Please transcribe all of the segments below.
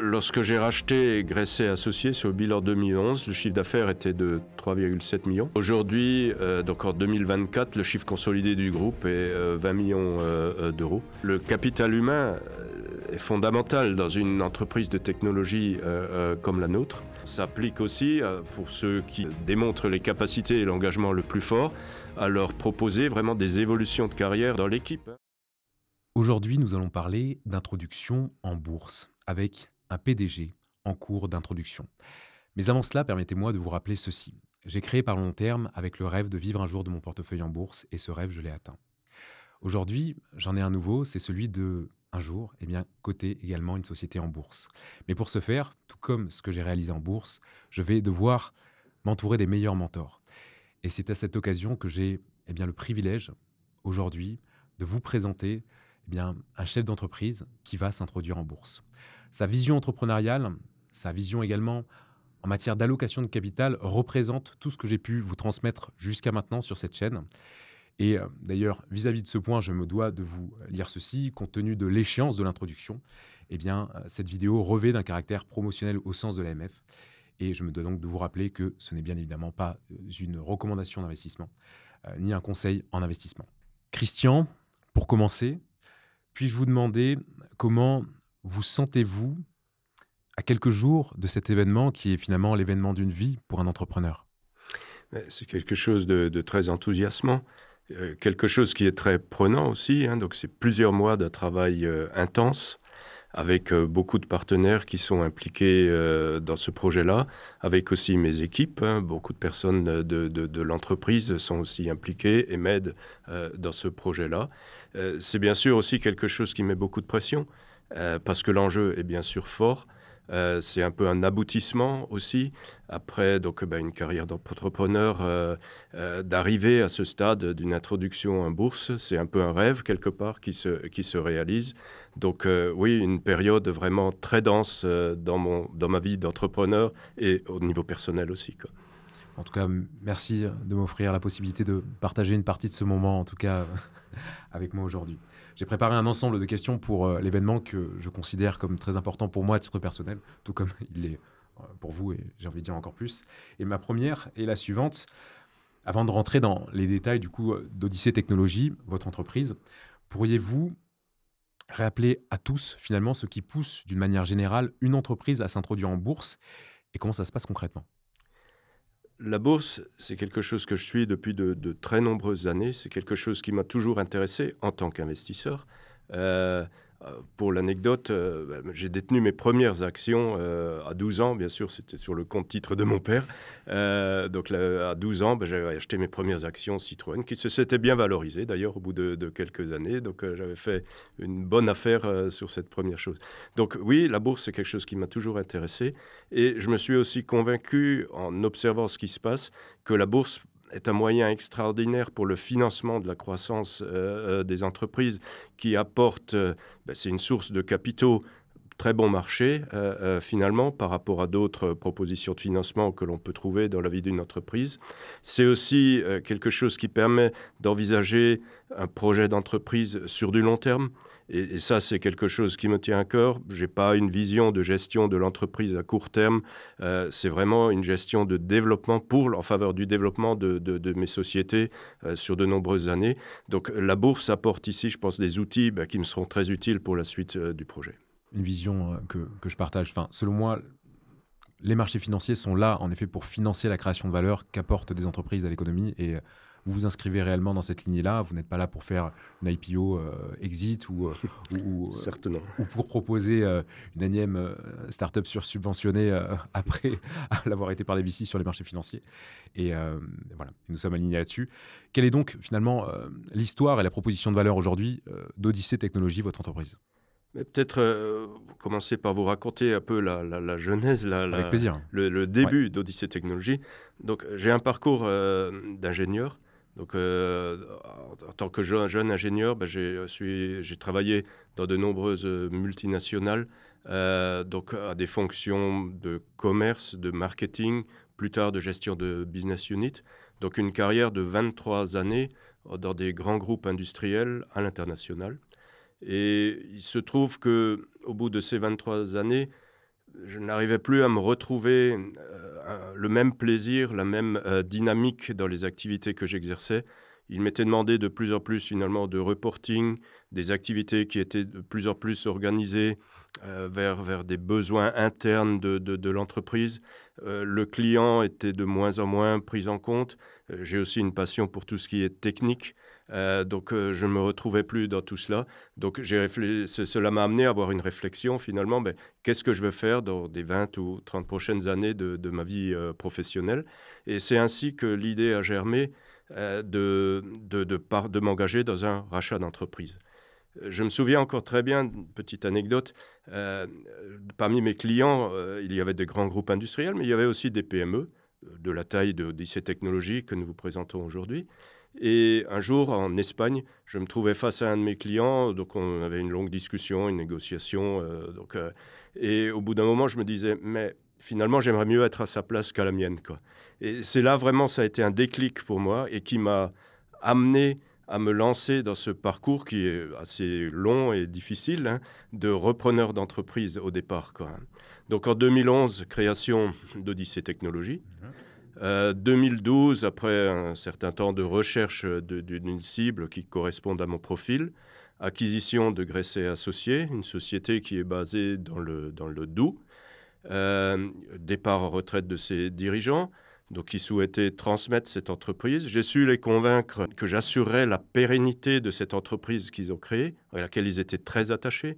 Lorsque j'ai racheté Gresset Associés sur le bilan 2011, le chiffre d'affaires était de 3,7 millions. Aujourd'hui, donc en 2024, le chiffre consolidé du groupe est 20 millions d'euros. Le capital humain est fondamental dans une entreprise de technologie comme la nôtre. Ça s'applique aussi pour ceux qui démontrent les capacités et l'engagement le plus fort, à leur proposer vraiment des évolutions de carrière dans l'équipe. Aujourd'hui, nous allons parler d'introduction en bourse avec un PDG en cours d'introduction. Mais avant cela, permettez-moi de vous rappeler ceci. J'ai créé par long terme avec le rêve de vivre un jour de mon portefeuille en bourse et ce rêve, je l'ai atteint. Aujourd'hui, j'en ai un nouveau, c'est celui de, un jour, coter également une société en bourse. Mais pour ce faire, tout comme ce que j'ai réalisé en bourse, je vais devoir m'entourer des meilleurs mentors. Et c'est à cette occasion que j'ai le privilège, aujourd'hui, de vous présenter un chef d'entreprise qui va s'introduire en bourse. Sa vision entrepreneuriale, sa vision également en matière d'allocation de capital représente tout ce que j'ai pu vous transmettre jusqu'à maintenant sur cette chaîne. Et d'ailleurs, vis-à-vis de ce point, je me dois de vous lire ceci. Compte tenu de l'échéance de l'introduction, cette vidéo revêt d'un caractère promotionnel au sens de l'AMF. Et je me dois donc de vous rappeler que ce n'est bien évidemment pas une recommandation d'investissement, ni un conseil en investissement. Christian, pour commencer, puis-je vous demander comment vous sentez-vous à quelques jours de cet événement qui est finalement l'événement d'une vie pour un entrepreneur? C'est quelque chose de très enthousiasmant, quelque chose qui est très prenant aussi. Donc c'est plusieurs mois de travail intense, avec beaucoup de partenaires qui sont impliqués dans ce projet-là, avec aussi mes équipes. Beaucoup de personnes de l'entreprise sont aussi impliquées et m'aident dans ce projet-là. C'est bien sûr aussi quelque chose qui met beaucoup de pression, parce que l'enjeu est bien sûr fort. C'est un peu un aboutissement aussi, après une carrière d'entrepreneur, d'arriver à ce stade d'une introduction en bourse. C'est un peu un rêve quelque part qui se réalise. Donc oui, une période vraiment très dense dans ma vie d'entrepreneur et au niveau personnel aussi, quoi. En tout cas, merci de m'offrir la possibilité de partager une partie de ce moment, en tout cas, avec moi aujourd'hui. J'ai préparé un ensemble de questions pour l'événement que je considère comme très important pour moi à titre personnel, tout comme il l'est pour vous, et j'ai envie de dire encore plus. Et ma première est la suivante. Avant de rentrer dans les détails du coup d'Odyssée Technologies, votre entreprise, pourriez-vous rappeler à tous finalement ce qui pousse d'une manière générale une entreprise à s'introduire en bourse et comment ça se passe concrètement? La bourse, c'est quelque chose que je suis depuis de très nombreuses années. C'est quelque chose qui m'a toujours intéressé en tant qu'investisseur. Euh, pour l'anecdote, j'ai détenu mes premières actions à 12 ans. Bien sûr, c'était sur le compte titre de mon père. À 12 ans, j'avais acheté mes premières actions Citroën, qui s'étaient bien valorisées d'ailleurs au bout de quelques années. Donc j'avais fait une bonne affaire sur cette première chose. Donc oui, la bourse, c'est quelque chose qui m'a toujours intéressé. Et je me suis aussi convaincu, en observant ce qui se passe, que la bourse est un moyen extraordinaire pour le financement de la croissance des entreprises qui apporte, c'est une source de capitaux très bon marché finalement par rapport à d'autres propositions de financement que l'on peut trouver dans la vie d'une entreprise. C'est aussi quelque chose qui permet d'envisager un projet d'entreprise sur du long terme. Et ça, c'est quelque chose qui me tient à cœur. Je n'ai pas une vision de gestion de l'entreprise à court terme. C'est vraiment une gestion de développement en faveur du développement de mes sociétés sur de nombreuses années. Donc la bourse apporte ici, je pense, des outils qui me seront très utiles pour la suite du projet. Une vision que je partage. Enfin, selon moi, les marchés financiers sont là, en effet, pour financer la création de valeur qu'apportent des entreprises à l'économie. Et vous vous inscrivez réellement dans cette lignée-là. Vous n'êtes pas là pour faire une IPO exit Certainement. ou pour proposer une énième start-up subventionnée après l'avoir été par les VC sur les marchés financiers. Et voilà, nous sommes alignés là-dessus. Quelle est donc finalement l'histoire et la proposition de valeur aujourd'hui d'Odyssée Technologies, votre entreprise? Mais peut-être commencer par vous raconter un peu la genèse, Avec plaisir. le Ouais. début d'Odyssée Technologies. Donc, j'ai un parcours d'ingénieur. Donc, en tant que jeune ingénieur, j'ai travaillé dans de nombreuses multinationales, donc à des fonctions de commerce, de marketing, plus tard de gestion de business unit. Donc, une carrière de 23 années dans des grands groupes industriels à l'international. Et il se trouve qu'au bout de ces 23 années, je n'arrivais plus à me retrouver le même plaisir, la même dynamique dans les activités que j'exerçais. Il m'était demandé de plus en plus finalement de reporting, des activités qui étaient de plus en plus organisées vers des besoins internes de l'entreprise. Le client était de moins en moins pris en compte. J'ai aussi une passion pour tout ce qui est technique. Donc je ne me retrouvais plus dans tout cela. Donc cela m'a amené à avoir une réflexion finalement. Qu'est-ce que je veux faire dans des 20 ou 30 prochaines années de ma vie professionnelle? Et c'est ainsi que l'idée a germé de m'engager dans un rachat d'entreprise. Je me souviens encore très bien, une petite anecdote, parmi mes clients, il y avait des grands groupes industriels, mais il y avait aussi des PME, de la taille d'IC Technologies que nous vous présentons aujourd'hui. Et un jour, en Espagne, je me trouvais face à un de mes clients, donc on avait une longue discussion, une négociation. Et au bout d'un moment, je me disais, mais finalement, j'aimerais mieux être à sa place qu'à la mienne, quoi. Et c'est là, vraiment, ça a été un déclic pour moi et qui m'a amené à me lancer dans ce parcours qui est assez long et difficile, hein, de repreneur d'entreprise au départ, quoi. Donc en 2011, création d'Odyssée Technologies. 2012, après un certain temps de recherche d'une cible qui corresponde à mon profil, acquisition de Gressé Associés, une société qui est basée dans le Doubs, départ en retraite de ses dirigeants, donc qui souhaitaient transmettre cette entreprise. J'ai su les convaincre que j'assurerais la pérennité de cette entreprise qu'ils ont créée, à laquelle ils étaient très attachés,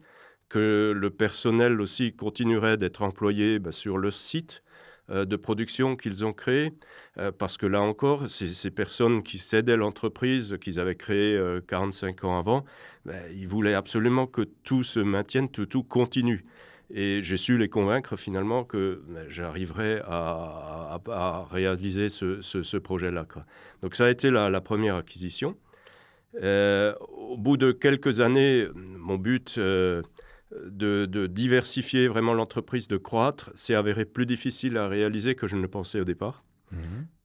que le personnel aussi continuerait d'être employé sur le site de production qu'ils ont créé, parce que là encore, ces personnes qui cédaient l'entreprise qu'ils avaient créée 45 ans avant, ils voulaient absolument que tout se maintienne, tout continue. Et j'ai su les convaincre finalement que j'arriverais à réaliser ce projet-là, quoi. Donc ça a été la première acquisition. Au bout de quelques années, mon but de diversifier vraiment l'entreprise, de croître, s'est avéré plus difficile à réaliser que je ne le pensais au départ.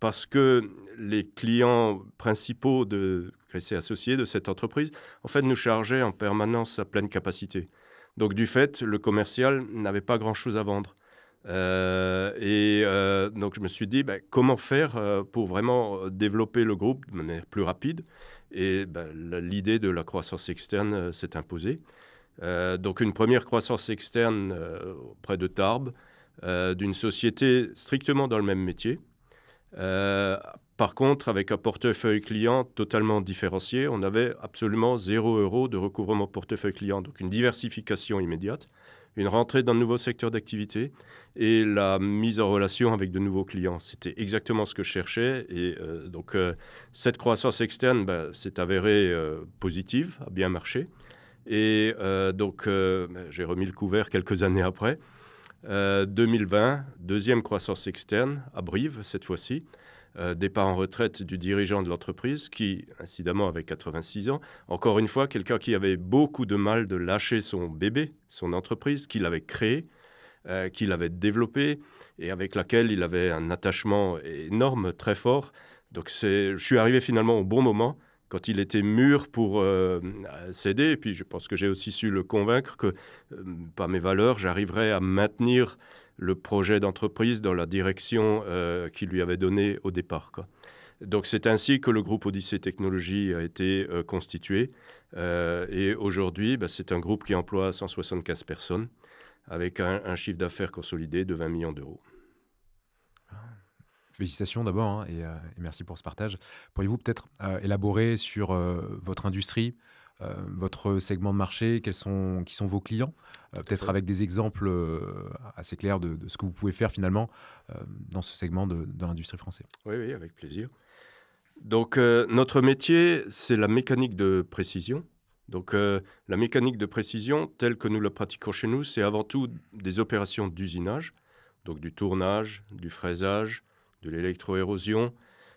Parce que les clients principaux de Gressé Associés, de cette entreprise, en fait, nous chargeaient en permanence à pleine capacité. Donc, du fait, le commercial n'avait pas grand-chose à vendre. Donc, je me suis dit, comment faire pour vraiment développer le groupe de manière plus rapide? Et l'idée de la croissance externe s'est imposée. Donc, une première croissance externe auprès de Tarbes, d'une société strictement dans le même métier. Par contre, avec un portefeuille client totalement différencié, on avait absolument 0 € de recouvrement portefeuille client. Donc une diversification immédiate, une rentrée dans de nouveaux secteurs d'activité et la mise en relation avec de nouveaux clients. C'était exactement ce que je cherchais. Et donc cette croissance externe s'est avérée positive, a bien marché. Et j'ai remis le couvert quelques années après. 2020, deuxième croissance externe, à Brive cette fois-ci. Départ en retraite du dirigeant de l'entreprise qui, incidemment, avait 86 ans. Encore une fois, quelqu'un qui avait beaucoup de mal de lâcher son bébé, son entreprise, qu'il avait créée, qu'il avait développée et avec laquelle il avait un attachement énorme, très fort. Donc je suis arrivé finalement au bon moment, quand il était mûr pour céder. Et puis je pense que j'ai aussi su le convaincre que, par mes valeurs, j'arriverais à maintenir le projet d'entreprise dans la direction qu'il lui avait donnée au départ, quoi. Donc c'est ainsi que le groupe Odyssée Technologies a été constitué. Et aujourd'hui, c'est un groupe qui emploie 175 personnes avec un chiffre d'affaires consolidé de 20 millions d'euros. Félicitations d'abord, hein, et merci pour ce partage. Pourriez-vous peut-être élaborer sur votre industrie, votre segment de marché, qui sont vos clients, peut-être avec des exemples assez clairs de ce que vous pouvez faire finalement dans ce segment de l'industrie française. Oui, avec plaisir. Donc notre métier, c'est la mécanique de précision. Donc la mécanique de précision, telle que nous la pratiquons chez nous, c'est avant tout des opérations d'usinage, donc du tournage, du fraisage, de l'électroérosion,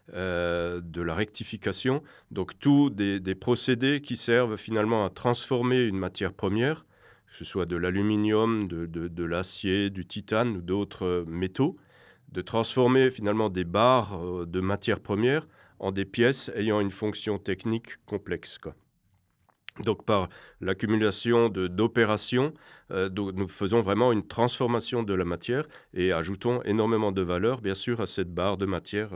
de la rectification. Donc tous des procédés qui servent finalement à transformer une matière première, que ce soit de l'aluminium, de l'acier, du titane ou d'autres métaux, de transformer finalement des barres de matière première en des pièces ayant une fonction technique complexe, quoi. Donc par l'accumulation d'opérations, nous faisons vraiment une transformation de la matière et ajoutons énormément de valeur, bien sûr, à cette barre de matière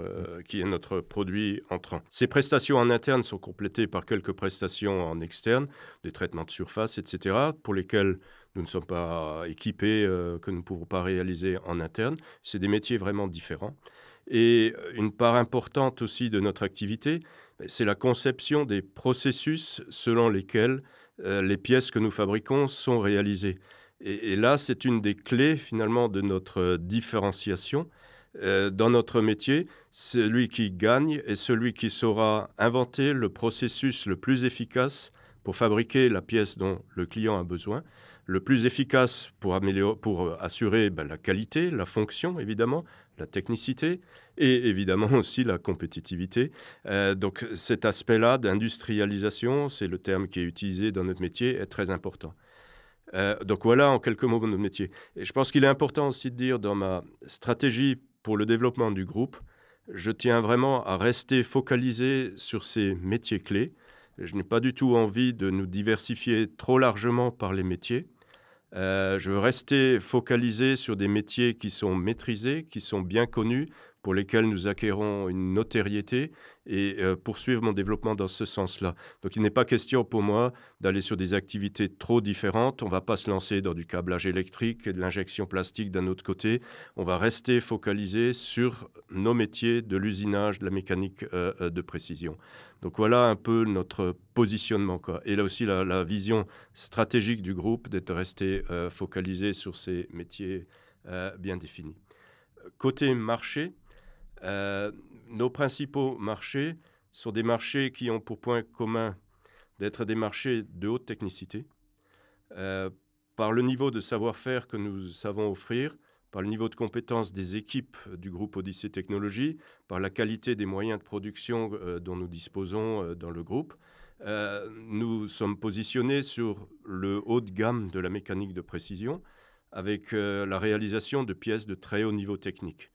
qui est notre produit entrant. Ces prestations en interne sont complétées par quelques prestations en externe, des traitements de surface, etc., pour lesquels nous ne sommes pas équipés, que nous ne pouvons pas réaliser en interne. C'est des métiers vraiment différents. Et une part importante aussi de notre activité, c'est la conception des processus selon lesquels les pièces que nous fabriquons sont réalisées. Et là, c'est une des clés finalement de notre différenciation. Dans notre métier, celui qui gagne est celui qui saura inventer le processus le plus efficace pour fabriquer la pièce dont le client a besoin, le plus efficace pour assurer la qualité, la fonction évidemment, la technicité et évidemment aussi la compétitivité. Donc cet aspect-là d'industrialisation, c'est le terme qui est utilisé dans notre métier, est très important. Donc voilà en quelques mots notre métier. Et je pense qu'il est important aussi de dire dans ma stratégie pour le développement du groupe, je tiens vraiment à rester focalisé sur ces métiers clés. Je n'ai pas du tout envie de nous diversifier trop largement par les métiers. Je veux rester focalisé sur des métiers qui sont maîtrisés, qui sont bien connus, pour lesquels nous acquérons une notoriété et poursuivre mon développement dans ce sens-là. Donc il n'est pas question pour moi d'aller sur des activités trop différentes. On ne va pas se lancer dans du câblage électrique et de l'injection plastique d'un autre côté. On va rester focalisé sur nos métiers de l'usinage, de la mécanique de précision. Donc voilà un peu notre positionnement, quoi. Et là aussi la vision stratégique du groupe d'être resté focalisé sur ces métiers bien définis. Côté marché, nos principaux marchés sont des marchés qui ont pour point commun d'être des marchés de haute technicité, par le niveau de savoir-faire que nous savons offrir, par le niveau de compétence des équipes du groupe Odyssée Technologies, par la qualité des moyens de production dont nous disposons dans le groupe. Nous sommes positionnés sur le haut de gamme de la mécanique de précision avec la réalisation de pièces de très haut niveau technique.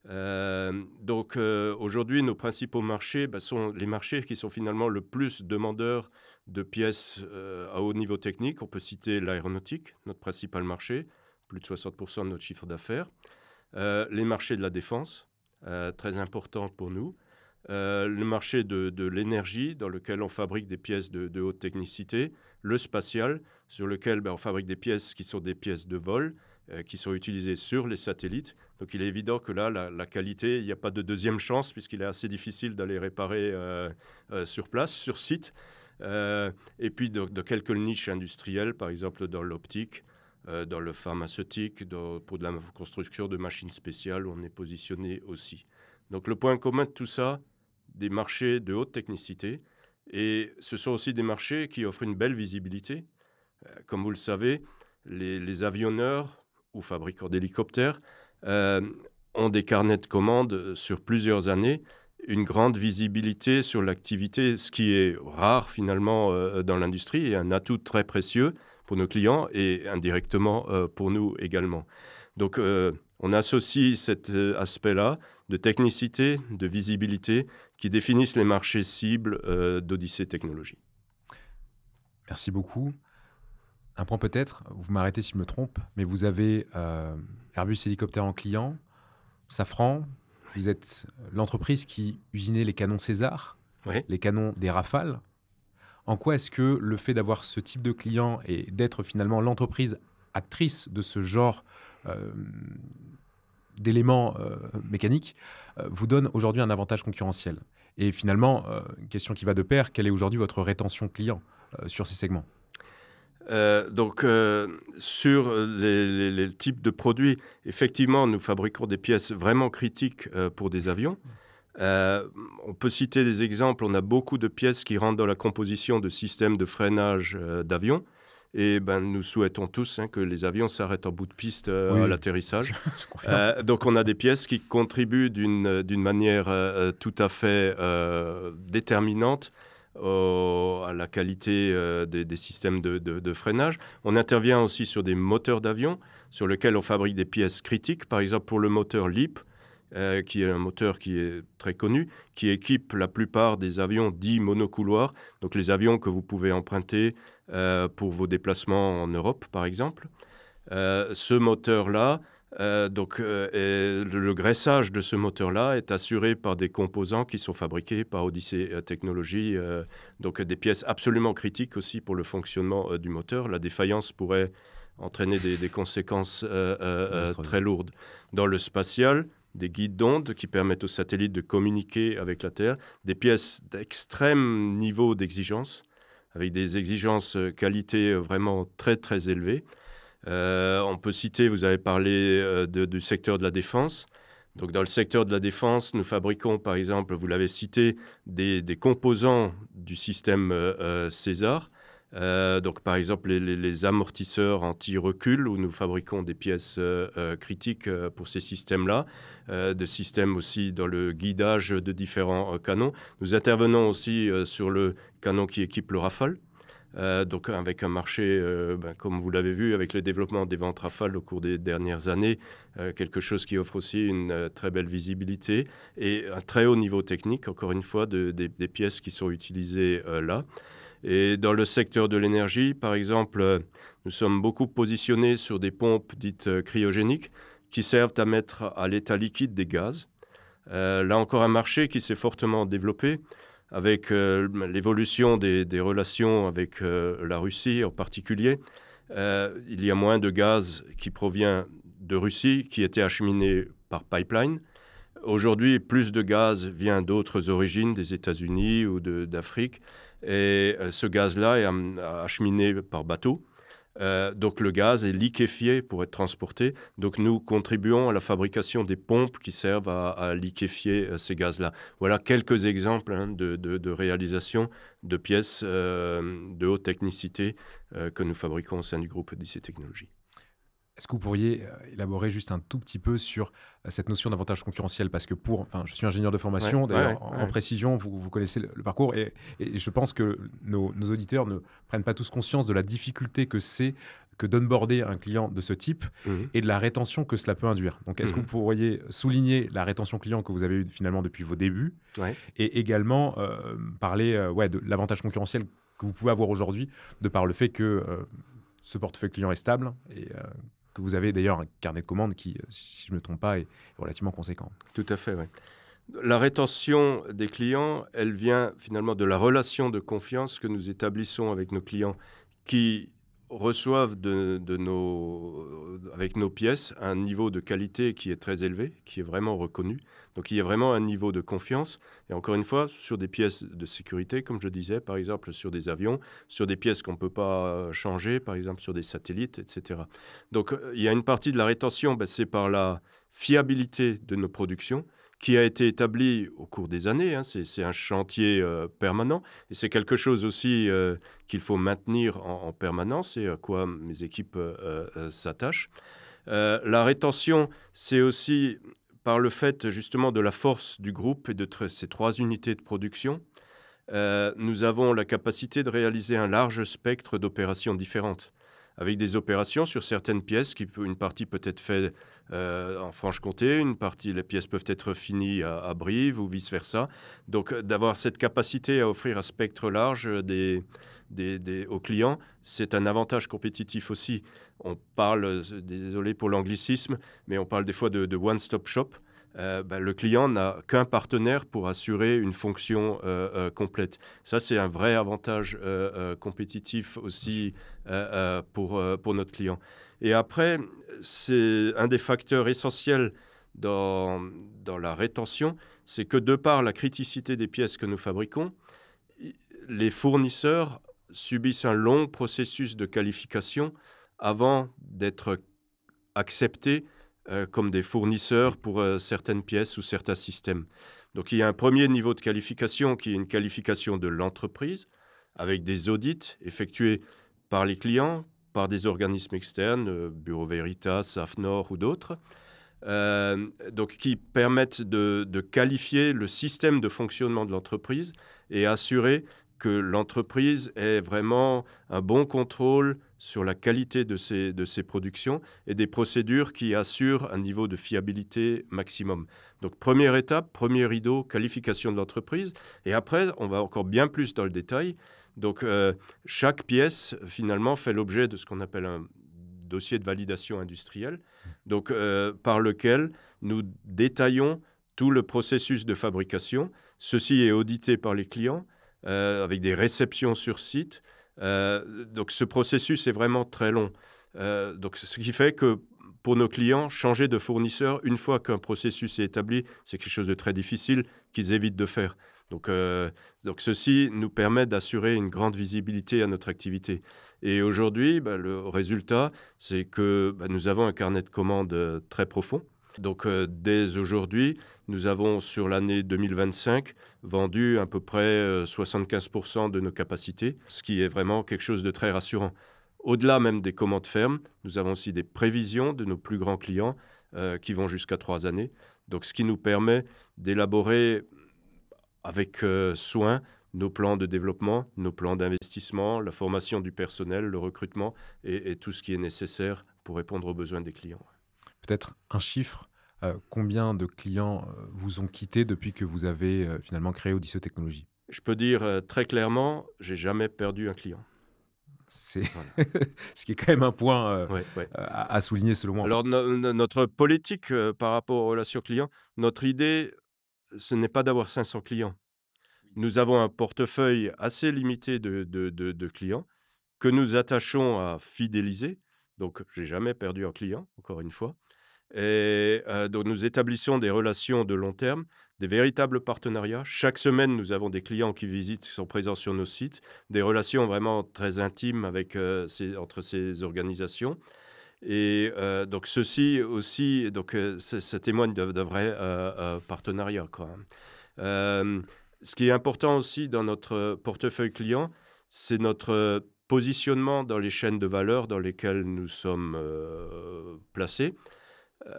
Donc aujourd'hui, nos principaux marchés sont les marchés qui sont finalement le plus demandeurs de pièces à haut niveau technique. On peut citer l'aéronautique, notre principal marché, plus de 60% de notre chiffre d'affaires. Les marchés de la défense, très important pour nous. Le marché de l'énergie, dans lequel on fabrique des pièces de haute technicité. Le spatial, sur lequel on fabrique des pièces qui sont des pièces de vol, qui sont utilisées sur les satellites. Donc il est évident que là, la qualité, il n'y a pas de deuxième chance, puisqu'il est assez difficile d'aller réparer sur place, sur site. Et puis de quelques niches industrielles, par exemple dans l'optique, dans le pharmaceutique, pour de la construction de machines spéciales, où on est positionné aussi. Donc le point commun de tout ça, des marchés de haute technicité, et ce sont aussi des marchés qui offrent une belle visibilité. Comme vous le savez, les avionneurs ou fabricants d'hélicoptères ont des carnets de commandes sur plusieurs années, une grande visibilité sur l'activité, ce qui est rare finalement dans l'industrie et un atout très précieux pour nos clients et indirectement pour nous également. Donc on associe cet aspect-là de technicité, de visibilité qui définissent les marchés cibles d'Odyssée Technologies. Merci beaucoup. Un point peut-être, vous m'arrêtez si je me trompe, mais vous avez Airbus Hélicoptère en client, Safran, vous êtes l'entreprise qui usinait les canons César, Oui. les canons des Rafales. En quoi est-ce que le fait d'avoir ce type de client et d'être finalement l'entreprise actrice de ce genre d'éléments mécaniques vous donne aujourd'hui un avantage concurrentiel? Et finalement, une question qui va de pair, quelle est aujourd'hui votre rétention client sur ces segments? Sur les types de produits, effectivement, nous fabriquons des pièces vraiment critiques pour des avions. On peut citer des exemples. On a beaucoup de pièces qui rentrent dans la composition de systèmes de freinage d'avions. Et nous souhaitons tous que les avions s'arrêtent en bout de piste à l'atterrissage. Je confirme. Donc on a des pièces qui contribuent d'une manière tout à fait déterminante à la qualité des systèmes de freinage. On intervient aussi sur des moteurs d'avion sur lesquels on fabrique des pièces critiques. Par exemple, pour le moteur LEAP, qui est un moteur qui est très connu, qui équipe la plupart des avions dits monocouloirs, donc les avions que vous pouvez emprunter pour vos déplacements en Europe, par exemple. Ce moteur-là, le graissage de ce moteur-là est assuré par des composants qui sont fabriqués par Odyssey Technologies, donc des pièces absolument critiques aussi pour le fonctionnement du moteur. La défaillance pourrait entraîner des conséquences très lourdes. Dans le spatial, des guides d'ondes qui permettent aux satellites de communiquer avec la Terre, des pièces d'extrême niveau d'exigence, avec des exigences qualité vraiment très très élevées. On peut citer, vous avez parlé du secteur de la défense. Donc, dans le secteur de la défense, nous fabriquons, par exemple, vous l'avez cité, des composants du système César. Donc, par exemple, les amortisseurs anti-recul, où nous fabriquons des pièces critiques pour ces systèmes-là, de systèmes aussi dans le guidage de différents canons. Nous intervenons aussi sur le canon qui équipe le Rafale. Donc avec un marché, comme vous l'avez vu, avec le développement des ventes Rafale au cours des dernières années, quelque chose qui offre aussi une très belle visibilité et un très haut niveau technique, encore une fois, des pièces qui sont utilisées là. Et dans le secteur de l'énergie, par exemple, nous sommes beaucoup positionnés sur des pompes dites cryogéniques qui servent à mettre à l'état liquide des gaz. Là encore un marché qui s'est fortement développé, avec l'évolution des relations avec la Russie en particulier. Il y a moins de gaz qui provient de Russie, qui était acheminé par pipeline. Aujourd'hui, plus de gaz vient d'autres origines, des États-Unis ou d'Afrique. Et ce gaz-là est acheminé par bateau. Donc le gaz est liquéfié pour être transporté. Donc nous contribuons à la fabrication des pompes qui servent à liquéfier ces gaz-là. Voilà quelques exemples de réalisation de pièces de haute technicité que nous fabriquons au sein du groupe Odyssey Technologies. Est-ce que vous pourriez élaborer juste un tout petit peu sur cette notion d'avantage concurrentiel? Parce que je suis ingénieur de formation, d'ailleurs, en précision, vous connaissez le parcours, et je pense que nos auditeurs ne prennent pas tous conscience de la difficulté que c'est que d'onboarder un client de ce type et de la rétention que cela peut induire. Donc, est-ce que vous pourriez souligner la rétention client que vous avez eue finalement depuis vos débuts et également parler de l'avantage concurrentiel que vous pouvez avoir aujourd'hui de par le fait que ce portefeuille client est stable et que vous avez d'ailleurs un carnet de commandes qui, si je ne me trompe pas, est relativement conséquent. Tout à fait, oui. La rétention des clients, elle vient finalement de la relation de confiance que nous établissons avec nos clients qui reçoivent avec nos pièces un niveau de qualité qui est très élevé, qui est vraiment reconnu. Donc il y a vraiment un niveau de confiance. Et encore une fois, sur des pièces de sécurité, comme je disais, par exemple sur des avions, sur des pièces qu'on ne peut pas changer, par exemple sur des satellites, etc. Donc il y a une partie de la rétention, c'est par la fiabilité de nos productions, qui a été établi au cours des années. C'est un chantier permanent et c'est quelque chose aussi qu'il faut maintenir en permanence et à quoi mes équipes s'attachent. La rétention, c'est aussi par le fait justement de la force du groupe et de ces 3 unités de production. Nous avons la capacité de réaliser un large spectre d'opérations différentes, avec des opérations sur certaines pièces, une partie peut être faite en Franche-Comté, les pièces peuvent être finies à Brive ou vice-versa. Donc d'avoir cette capacité à offrir un spectre large aux clients, c'est un avantage compétitif aussi. On parle, désolé pour l'anglicisme, mais on parle des fois de one-stop shop. Le client n'a qu'un partenaire pour assurer une fonction complète. Ça, c'est un vrai avantage compétitif aussi pour notre client. Et après, c'est un des facteurs essentiels dans la rétention, c'est que de par la criticité des pièces que nous fabriquons, les fournisseurs subissent un long processus de qualification avant d'être acceptés comme des fournisseurs pour certaines pièces ou certains systèmes. Donc il y a un premier niveau de qualification qui est une qualification de l'entreprise avec des audits effectués par les clients, par des organismes externes, Bureau Veritas, AFNOR ou d'autres, donc qui permettent de qualifier le système de fonctionnement de l'entreprise et assurer que l'entreprise ait vraiment un bon contrôle sur la qualité de ses productions et des procédures qui assurent un niveau de fiabilité maximum. Donc, première étape, premier rideau, qualification de l'entreprise. Et après, on va encore bien plus dans le détail. Donc, chaque pièce, finalement, fait l'objet de ce qu'on appelle un dossier de validation industrielle, donc, par lequel nous détaillons tout le processus de fabrication. Ceci est audité par les clients avec des réceptions sur site. Donc, ce processus est vraiment très long. Donc, ce qui fait que pour nos clients, changer de fournisseur une fois qu'un processus est établi, c'est quelque chose de très difficile qu'ils évitent de faire. Donc ceci nous permet d'assurer une grande visibilité à notre activité. Et aujourd'hui, le résultat, c'est que nous avons un carnet de commandes très profond. Donc dès aujourd'hui, nous avons sur l'année 2025 vendu à peu près 75% de nos capacités, ce qui est vraiment quelque chose de très rassurant. Au-delà même des commandes fermes, nous avons aussi des prévisions de nos plus grands clients qui vont jusqu'à 3 années. Donc ce qui nous permet d'élaborer avec soin nos plans de développement, nos plans d'investissement, la formation du personnel, le recrutement et tout ce qui est nécessaire pour répondre aux besoins des clients. Peut-être un chiffre, combien de clients vous ont quitté depuis que vous avez finalement créé Odysseo Technologies? Je peux dire très clairement, j'ai jamais perdu un client. C'est Voilà. ce qui est quand même un point Ouais, ouais. à souligner selon moi. Enfin, Alors notre politique par rapport aux relations clients, notre idée, ce n'est pas d'avoir 500 clients. Nous avons un portefeuille assez limité de clients que nous attachons à fidéliser. Donc, j'ai jamais perdu un client, encore une fois. Et donc, nous établissons des relations de long terme, des véritables partenariats. Chaque semaine, nous avons des clients qui visitent, qui sont présents sur nos sites, des relations vraiment très intimes avec, entre ces organisations. Et donc, ceci aussi, donc, ça témoigne de vrais partenariats, quoi. Ce qui est important aussi dans notre portefeuille client, c'est notre positionnement dans les chaînes de valeur dans lesquelles nous sommes placés. Heu,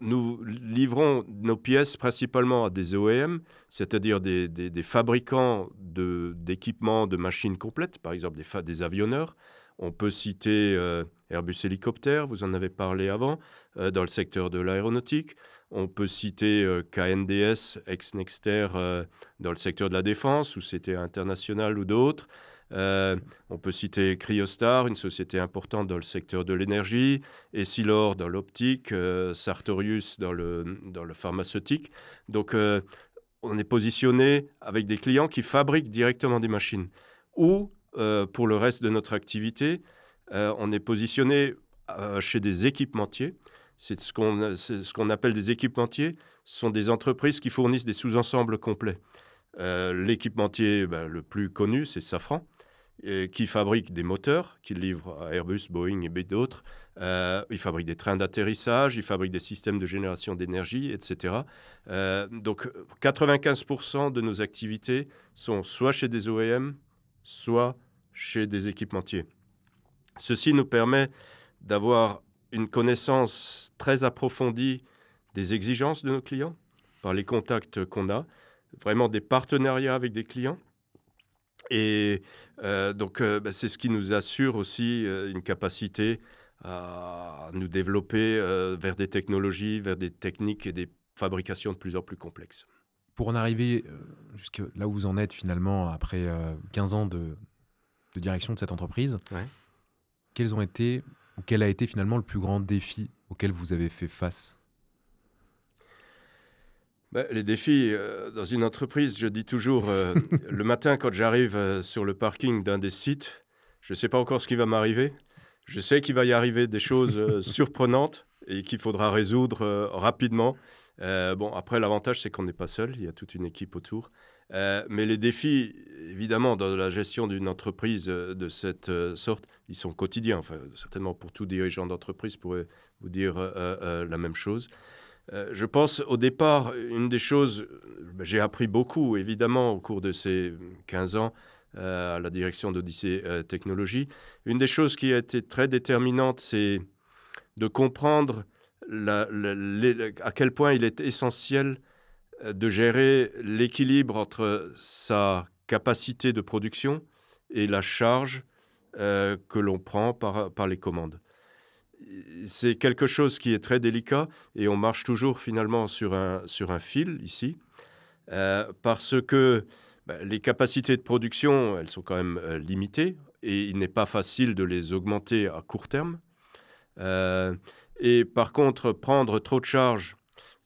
Nous livrons nos pièces principalement à des OEM, c'est-à-dire des fabricants d'équipements, de machines complètes, par exemple des avionneurs. On peut citer Airbus Hélicoptère, vous en avez parlé avant, dans le secteur de l'aéronautique. On peut citer KNDS, ex-Nexter, dans le secteur de la défense, ou c'était international ou d'autres. On peut citer Cryostar, une société importante dans le secteur de l'énergie, Essilor dans l'optique, Sartorius dans le pharmaceutique. Donc, on est positionné avec des clients qui fabriquent directement des machines. Ou, pour le reste de notre activité, on est positionné chez des équipementiers. C'est ce qu'on appelle des équipementiers. Ce sont des entreprises qui fournissent des sous-ensembles complets. L'équipementier le plus connu, c'est Safran, qui fabrique des moteurs, qui livre à Airbus, Boeing et d'autres. Il fabrique des trains d'atterrissage, il fabrique des systèmes de génération d'énergie, etc. Donc, 95% de nos activités sont soit chez des OEM, soit chez des équipementiers. Ceci nous permet d'avoir une connaissance très approfondie des exigences de nos clients, par les contacts qu'on a, vraiment des partenariats avec des clients. Et donc, c'est ce qui nous assure aussi une capacité à nous développer vers des technologies, vers des techniques et des fabrications de plus en plus complexes. pour en arriver jusque là où vous en êtes finalement après 15 ans de direction de cette entreprise, Ouais. quels ont été ou quel a été finalement le plus grand défi auquel vous avez fait face? Les défis dans une entreprise, je dis toujours, le matin quand j'arrive sur le parking d'un des sites, je ne sais pas encore ce qui va m'arriver. Je sais qu'il va y arriver des choses surprenantes et qu'il faudra résoudre rapidement. Bon, après, l'avantage, c'est qu'on n'est pas seul, il y a toute une équipe autour. Mais les défis, évidemment, dans la gestion d'une entreprise de cette sorte, ils sont quotidiens. Enfin, certainement pour tout dirigeant d'entreprise pourrait vous dire la même chose. Je pense, au départ, une des choses, j'ai appris beaucoup, évidemment, au cours de ces 15 ans à la direction d'Odyssée Technologies. Une des choses qui a été très déterminante, c'est de comprendre à quel point il est essentiel de gérer l'équilibre entre sa capacité de production et la charge que l'on prend par les commandes. C'est quelque chose qui est très délicat et on marche toujours finalement sur un fil ici, parce que les capacités de production, elles sont quand même limitées et il n'est pas facile de les augmenter à court terme. Et par contre, prendre trop de charges,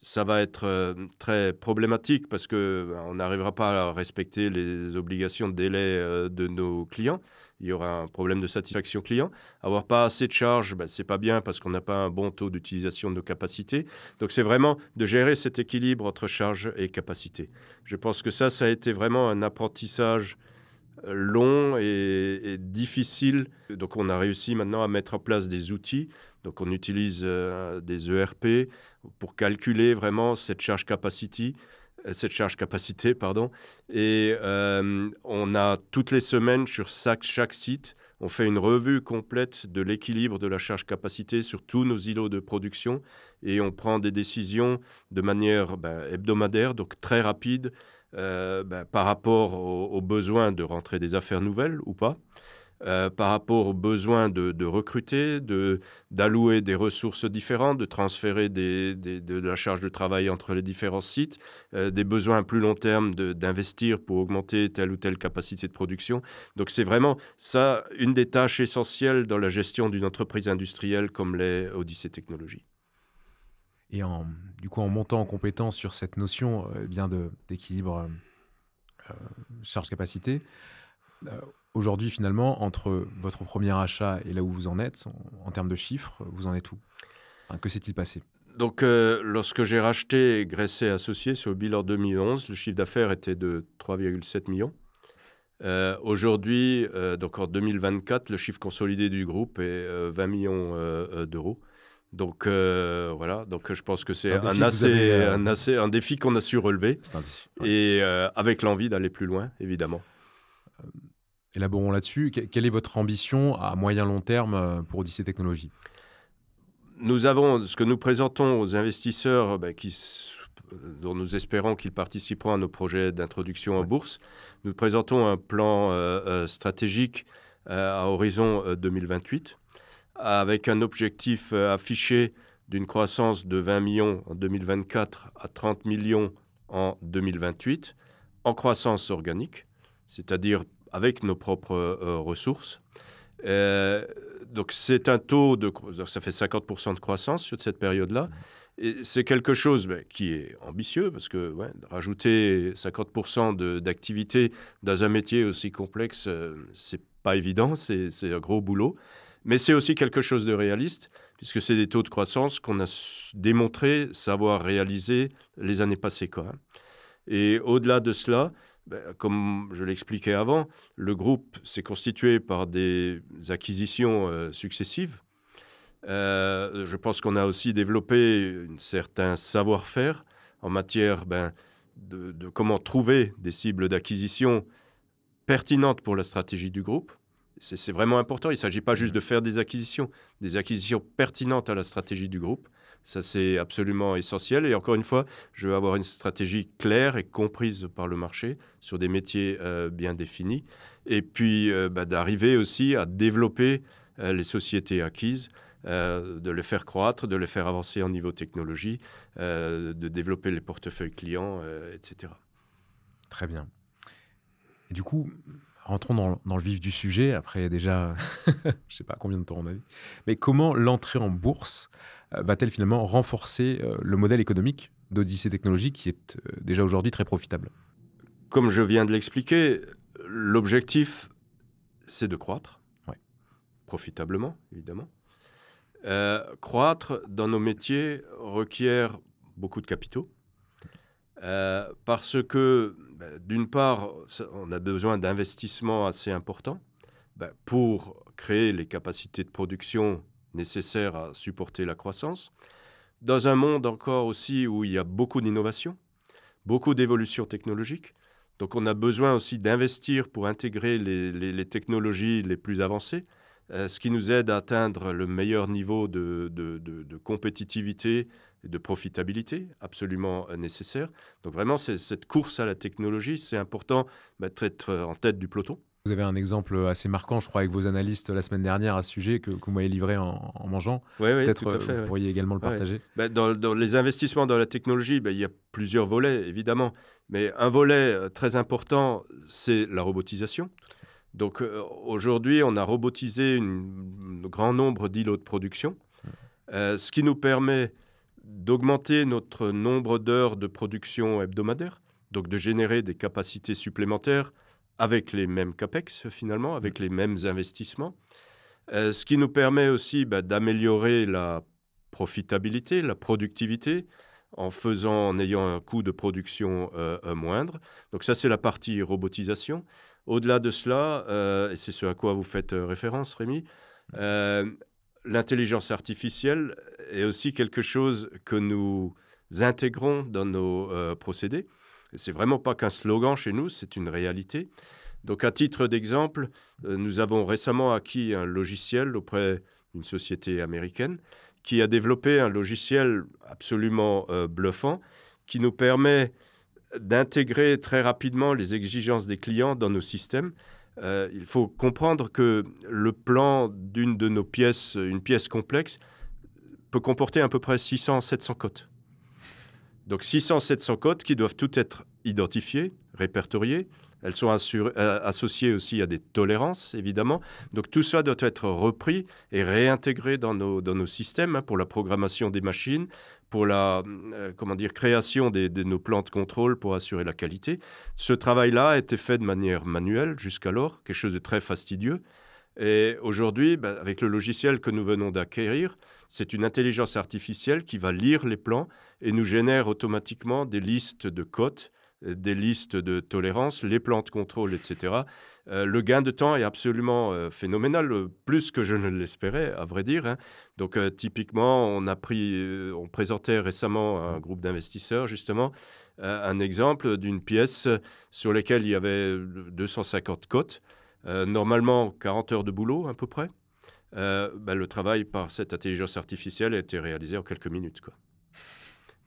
ça va être très problématique parce qu'on n'arrivera pas à respecter les obligations de délai de nos clients. Il y aura un problème de satisfaction client. Avoir pas assez de charges, c'est pas bien parce qu'on n'a pas un bon taux d'utilisation de nos capacités. Donc c'est vraiment de gérer cet équilibre entre charge et capacité. Je pense que ça a été vraiment un apprentissage long et difficile. Donc on a réussi maintenant à mettre en place des outils. Donc on utilise des ERP pour calculer vraiment cette charge capacité, pardon. Et on a toutes les semaines sur chaque site, on fait une revue complète de l'équilibre de la charge capacité sur tous nos îlots de production et on prend des décisions de manière hebdomadaire, donc très rapide, par rapport aux besoins de rentrer des affaires nouvelles ou pas. Par rapport aux besoins de recruter, d'allouer des ressources différentes, de transférer de la charge de travail entre les différents sites, des besoins à plus long terme d'investir pour augmenter telle ou telle capacité de production. Donc c'est vraiment ça, une des tâches essentielles dans la gestion d'une entreprise industrielle comme l'est Odyssée Technologies. Et du coup, en montant en compétence sur cette notion d'équilibre charge-capacité, aujourd'hui, finalement, entre votre premier achat et là où vous en êtes, en termes de chiffres, vous en êtes où? Que s'est-il passé? Donc, lorsque j'ai racheté Gresset Associés sur le bilan 2011, le chiffre d'affaires était de 3,7 millions. Aujourd'hui, donc en 2024, le chiffre consolidé du groupe est 20 millions d'euros. Donc voilà, donc je pense que c'est un défi qu'on a su relever. C'est un défi, ouais. Et avec l'envie d'aller plus loin, évidemment. Élaborons là-dessus. Quelle est votre ambition à moyen-long terme pour Odyssée Technologies? Nous avons ce que nous présentons aux investisseurs dont nous espérons qu'ils participeront à nos projets d'introduction en bourse. Nous présentons un plan stratégique à horizon 2028 avec un objectif affiché d'une croissance de 20 millions en 2024 à 30 millions en 2028 en croissance organique, c'est-à-dire avec nos propres ressources. Donc c'est un taux ça fait 50% de croissance sur cette période-là. Et c'est quelque chose qui est ambitieux parce que rajouter 50% d'activité dans un métier aussi complexe, c'est pas évident, c'est un gros boulot. Mais c'est aussi quelque chose de réaliste puisque c'est des taux de croissance qu'on a démontré savoir réaliser les années passées, quoi. Et au-delà de cela, comme je l'expliquais avant, le groupe s'est constitué par des acquisitions successives. Je pense qu'on a aussi développé un certain savoir-faire en matière de comment trouver des cibles d'acquisition pertinentes pour la stratégie du groupe. C'est vraiment important. Il ne s'agit pas juste de faire des acquisitions pertinentes à la stratégie du groupe. Ça, c'est absolument essentiel. Et encore une fois, je veux avoir une stratégie claire et comprise par le marché sur des métiers bien définis. Et puis, d'arriver aussi à développer les sociétés acquises, de les faire croître, de les faire avancer en niveau technologie, de développer les portefeuilles clients, etc. Très bien. Et du coup, rentrons dans le vif du sujet. Après déjà, je ne sais pas combien de temps on a dit. Mais comment l'entrée en bourse va-t-elle finalement renforcer le modèle économique d'Odyssée Technologies qui est déjà aujourd'hui très profitable? Comme je viens de l'expliquer, l'objectif, c'est de croître, profitablement, évidemment. Croître dans nos métiers requiert beaucoup de capitaux parce que, d'une part, on a besoin d'investissements assez importants pour créer les capacités de production nécessaires à supporter la croissance. Dans un monde encore aussi où il y a beaucoup d'innovation, beaucoup d'évolutions technologiques, donc on a besoin aussi d'investir pour intégrer les technologies les plus avancées, ce qui nous aide à atteindre le meilleur niveau de compétitivité et de profitabilité absolument nécessaire. Donc vraiment, cette course à la technologie, c'est important d'être en tête du peloton. Vous avez un exemple assez marquant, je crois, avec vos analystes la semaine dernière à ce sujet que vous m'avez livré en mangeant. Oui, oui, tout Peut-être à fait. vous Ouais. pourriez également le Ouais. partager. Dans les investissements dans la technologie, il y a plusieurs volets, évidemment. Mais un volet très important, c'est la robotisation. Donc aujourd'hui, on a robotisé un grand nombre d'îlots de production, ce qui nous permet d'augmenter notre nombre d'heures de production hebdomadaire, donc de générer des capacités supplémentaires avec les mêmes CAPEX, finalement, avec les mêmes investissements. Ce qui nous permet aussi d'améliorer la profitabilité, la productivité, en ayant un coût de production moindre. Donc ça, c'est la partie robotisation. Au-delà de cela, et c'est ce à quoi vous faites référence, Rémi, l'intelligence artificielle est aussi quelque chose que nous intégrons dans nos procédés. C'est vraiment pas qu'un slogan chez nous, c'est une réalité. Donc, à titre d'exemple, nous avons récemment acquis un logiciel auprès d'une société américaine qui a développé un logiciel absolument bluffant qui nous permet d'intégrer très rapidement les exigences des clients dans nos systèmes. Il faut comprendre que le plan d'une de nos pièces, une pièce complexe, peut comporter à peu près 600-700 codes. Donc 600-700 codes qui doivent toutes être identifiés, répertoriés. Elles sont associées aussi à des tolérances, évidemment. Donc tout ça doit être repris et réintégré dans nos systèmes pour la programmation des machines, pour la création de nos plans de contrôle pour assurer la qualité. Ce travail-là a été fait de manière manuelle jusqu'alors, quelque chose de très fastidieux. Et aujourd'hui, avec le logiciel que nous venons d'acquérir, c'est une intelligence artificielle qui va lire les plans et nous génère automatiquement des listes de cotes, des listes de tolérances, les plans de contrôle, etc. Le gain de temps est absolument phénoménal, plus que je ne l'espérais, à vrai dire. Donc, typiquement, on présentait récemment à un groupe d'investisseurs, justement, un exemple d'une pièce sur laquelle il y avait 250 cotes. Normalement, 40 heures de boulot, à peu près. Le travail par cette intelligence artificielle a été réalisé en quelques minutes, quoi.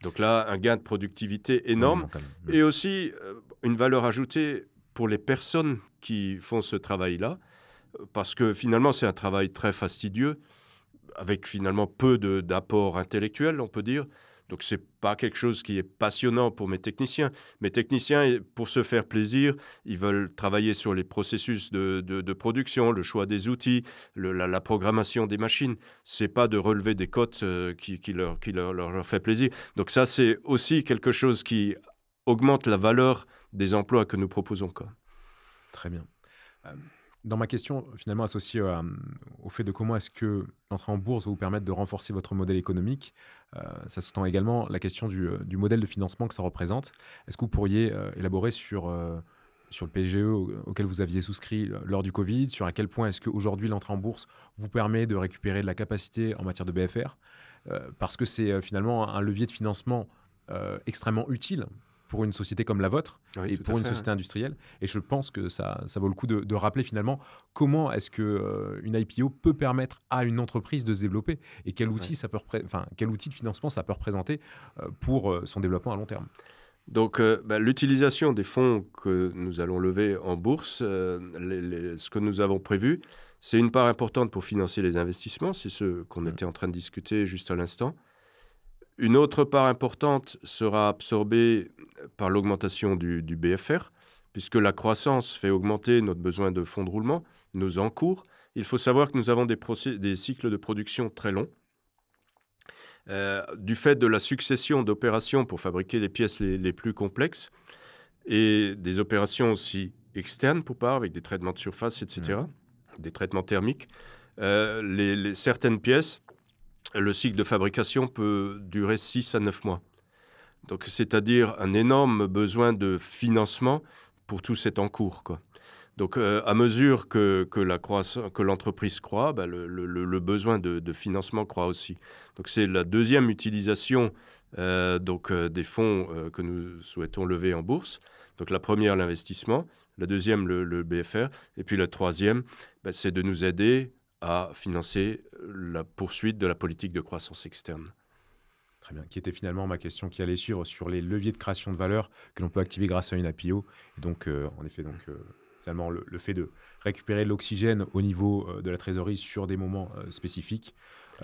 Donc là, un gain de productivité énorme et aussi une valeur ajoutée pour les personnes qui font ce travail-là, parce que finalement, c'est un travail très fastidieux, avec finalement peu d'apport intellectuel, on peut dire. Donc, ce n'est pas quelque chose qui est passionnant pour mes techniciens. Mes techniciens, pour se faire plaisir, ils veulent travailler sur les processus de production, le choix des outils, la programmation des machines. Ce n'est pas de relever des cotes qui leur fait plaisir. Donc ça, c'est aussi quelque chose qui augmente la valeur des emplois que nous proposons, quoi. Très bien. Dans ma question, finalement associée au fait de comment est-ce que l'entrée en bourse va vous permettre de renforcer votre modèle économique, ça sous-tend également la question du modèle de financement que ça représente. Est-ce que vous pourriez élaborer sur le PGE auquel vous aviez souscrit lors du Covid, sur à quel point est-ce qu'aujourd'hui l'entrée en bourse vous permet de récupérer de la capacité en matière de BFR, parce que c'est finalement un levier de financement extrêmement utile pour une société comme la vôtre et pour une société industrielle. Et je pense que ça vaut le coup de rappeler finalement comment est-ce qu'une IPO peut permettre à une entreprise de se développer et quel outil, quel outil de financement ça peut représenter pour son développement à long terme. Donc, l'utilisation des fonds que nous allons lever en bourse, ce que nous avons prévu, c'est une part importante pour financer les investissements. C'est ce qu'on était en train de discuter juste à l'instant. Une autre part importante sera absorbée par l'augmentation du BFR, puisque la croissance fait augmenter notre besoin de fonds de roulement, nos encours. Il faut savoir que nous avons des cycles de production très longs. Du fait de la succession d'opérations pour fabriquer les pièces les plus complexes et des opérations aussi externes pour part, avec des traitements de surface, etc., des traitements thermiques, certaines pièces, le cycle de fabrication peut durer 6 à 9 mois. Donc, c'est-à-dire un énorme besoin de financement pour tout cet encours, quoi. Donc, à mesure que l'entreprise croît, le besoin de financement croît aussi. Donc, c'est la deuxième utilisation des fonds que nous souhaitons lever en bourse. Donc, la première, l'investissement. La deuxième, le BFR. Et puis, la troisième, c'est de nous aider à financer la poursuite de la politique de croissance externe. Très bien, qui était finalement ma question qui allait suivre sur les leviers de création de valeur que l'on peut activer grâce à une APO. Et donc, en effet, donc, finalement, le fait de récupérer de l'oxygène au niveau de la trésorerie sur des moments spécifiques,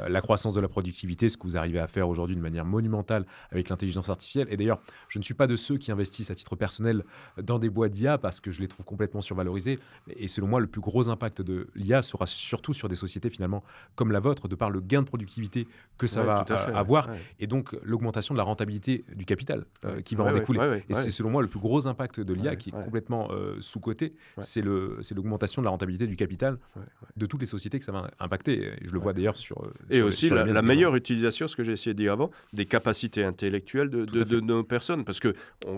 la croissance de la productivité, ce que vous arrivez à faire aujourd'hui de manière monumentale avec l'intelligence artificielle. Et d'ailleurs, je ne suis pas de ceux qui investissent à titre personnel dans des boîtes d'IA parce que je les trouve complètement survalorisées. Et selon moi, le plus gros impact de l'IA sera surtout sur des sociétés finalement comme la vôtre, de par le gain de productivité que ça Oui, va tout à fait. Ouais, avoir ouais. et donc l'augmentation de la rentabilité du capital Ouais, qui va en ouais, ouais, découler. ouais, ouais, Et c'est ouais, selon moi le plus gros impact de l'IA ouais, qui est ouais, complètement sous-coté, ouais, c'est l'augmentation de la rentabilité du capital ouais, de toutes les sociétés que ça va impacter. Et je le ouais. vois d'ailleurs sur, Et aussi sur les la miennes également. meilleure utilisation, ce que j'ai essayé de dire avant, des capacités intellectuelles Tout à fait. de nos personnes. Parce qu'on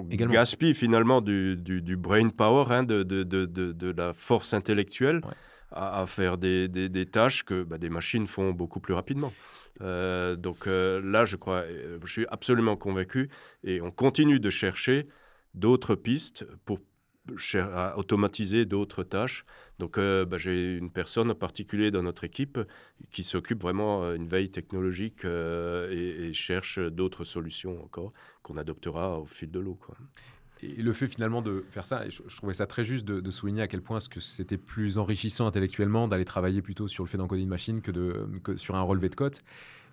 Également. gaspille finalement du brain power, hein, de la force intellectuelle Ouais. à faire des tâches que des machines font beaucoup plus rapidement. Là, je crois, je suis absolument convaincu et on continue de chercher d'autres pistes pour à automatiser d'autres tâches. J'ai une personne en particulier dans notre équipe qui s'occupe vraiment une veille technologique et cherche d'autres solutions encore qu'on adoptera au fil de l'eau, quoi. Et le fait finalement de faire ça, et je trouvais ça très juste de souligner à quel point que c'était plus enrichissant intellectuellement d'aller travailler plutôt sur le fait d'encoder une machine que sur un relevé de cote.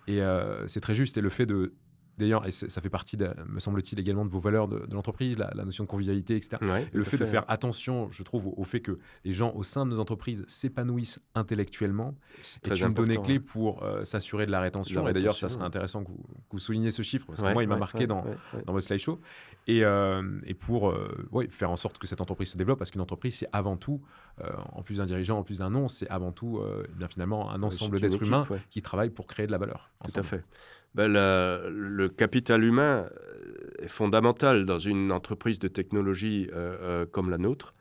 Et c'est très juste. Et le fait de. D'ailleurs, et ça fait partie, me semble-t-il, également de vos valeurs de l'entreprise, la notion de convivialité, etc. Oui, Et le tout à fait de fait. faire attention, je trouve, au fait que les gens au sein de nos entreprises s'épanouissent intellectuellement C'est est très une donnée important, clé hein. pour s'assurer de la La rétention. Et d'ailleurs, ça serait rétention. intéressant que vous souligniez ce chiffre, parce que Ouais, moi, il m'a ouais, marqué ouais, ouais, ouais. dans votre slideshow. Et pour ouais, faire en sorte que cette entreprise se développe, parce qu'une entreprise, c'est avant tout, en plus d'un dirigeant, en plus d'un nom, c'est avant tout bien finalement un Ouais, ensemble c'est une d'êtres humains équipe, ouais. qui travaillent pour créer de la valeur Tout à ensemble. fait. Le capital humain est fondamental dans une entreprise de technologie comme la nôtre.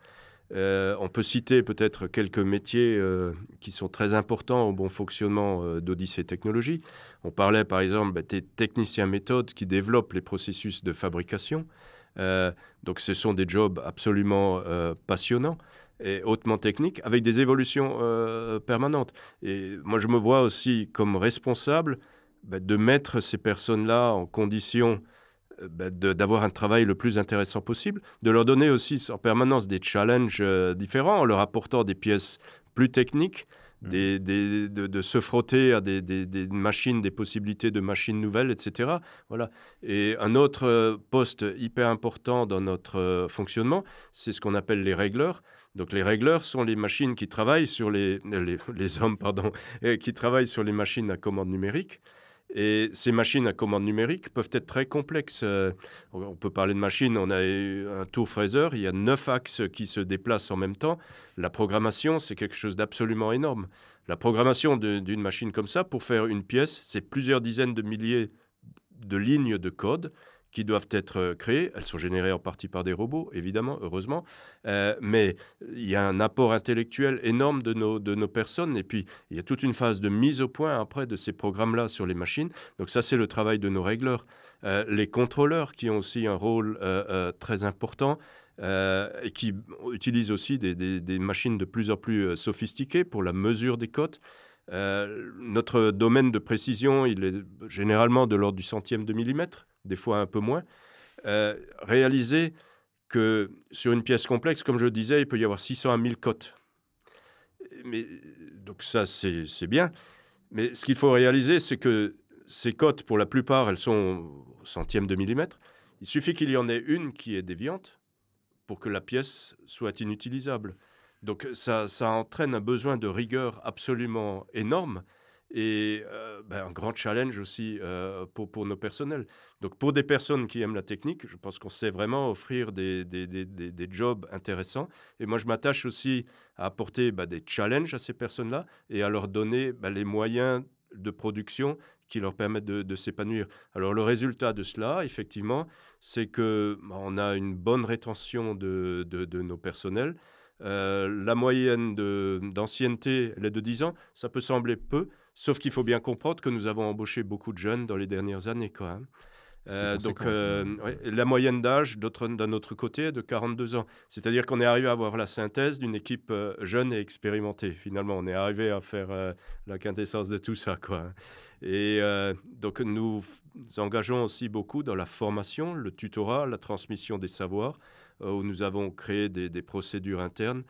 On peut citer peut-être quelques métiers qui sont très importants au bon fonctionnement d'Odyssée Technologies. On parlait par exemple des techniciens méthodes qui développent les processus de fabrication. Donc ce sont des jobs absolument passionnants et hautement techniques avec des évolutions permanentes. Et moi je me vois aussi comme responsable de mettre ces personnes-là en condition d'avoir un travail le plus intéressant possible, de leur donner aussi en permanence des challenges différents en leur apportant des pièces plus techniques, Mhm. de se frotter à des machines, des possibilités de machines nouvelles, etc. Voilà. Et un autre poste hyper important dans notre fonctionnement, c'est ce qu'on appelle les régleurs. Donc les régleurs sont les machines qui travaillent sur les hommes, pardon, qui travaillent sur les machines à commande numérique. Et ces machines à commande numérique peuvent être très complexes. On peut parler de machines, on a un tour fraiseur, il y a 9 axes qui se déplacent en même temps. La programmation, c'est quelque chose d'absolument énorme. La programmation d'une machine comme ça, pour faire une pièce, c'est plusieurs dizaines de milliers de lignes de code qui doivent être créées. Elles sont générées en partie par des robots, évidemment, heureusement. Mais il y a un apport intellectuel énorme de nos personnes. Et puis, il y a toute une phase de mise au point après de ces programmes-là sur les machines. Donc ça, c'est le travail de nos régleurs. Les contrôleurs qui ont aussi un rôle très important et qui utilisent aussi des machines de plus en plus sophistiquées pour la mesure des cotes. Notre domaine de précision, il est généralement de l'ordre du centième de millimètre, des fois un peu moins. Réaliser que sur une pièce complexe, comme je le disais, il peut y avoir 600 à 1000 cotes. Mais, donc ça, c'est bien. Mais ce qu'il faut réaliser, c'est que ces cotes, pour la plupart, elles sont au centième de millimètre. Il suffit qu'il y en ait une qui est déviante pour que la pièce soit inutilisable. Donc ça entraîne un besoin de rigueur absolument énorme et un grand challenge aussi pour nos personnels. Donc pour des personnes qui aiment la technique, je pense qu'on sait vraiment offrir des jobs intéressants. Et moi, je m'attache aussi à apporter des challenges à ces personnes-là et à leur donner les moyens de production qui leur permettent de s'épanouir. Alors le résultat de cela, effectivement, c'est que on a une bonne rétention de nos personnels. La moyenne d'ancienneté, elle est de 10 ans. Ça peut sembler peu, sauf qu'il faut bien comprendre que nous avons embauché beaucoup de jeunes dans les dernières années, quoi, hein. C'est conséquent, j'imagine. Ouais, la moyenne d'âge d'un autre côté est de 42 ans. C'est-à-dire qu'on est arrivé à avoir la synthèse d'une équipe jeune et expérimentée. Finalement, on est arrivé à faire la quintessence de tout ça, quoi. Et donc, nous engageons aussi beaucoup dans la formation, le tutorat, la transmission des savoirs, où nous avons créé des procédures internes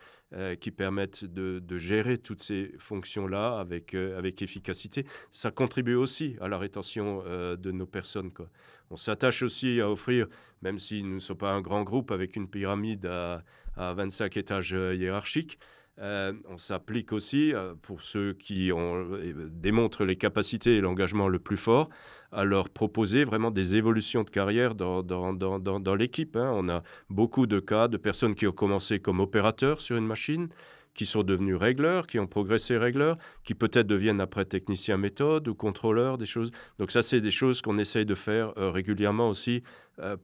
qui permettent de gérer toutes ces fonctions-là avec efficacité. Ça contribue aussi à la rétention de nos personnes, quoi. On s'attache aussi à offrir, même si nous ne sommes pas un grand groupe avec une pyramide à 25 étages hiérarchiques, on s'applique aussi, pour ceux qui démontrent les capacités et l'engagement le plus fort, à leur proposer vraiment des évolutions de carrière dans l'équipe, hein. On a beaucoup de cas de personnes qui ont commencé comme opérateurs sur une machine, qui sont devenus régleurs, qui ont progressé régleurs, qui peut-être deviennent après techniciens méthode ou contrôleurs, des choses. Donc ça, c'est des choses qu'on essaye de faire régulièrement aussi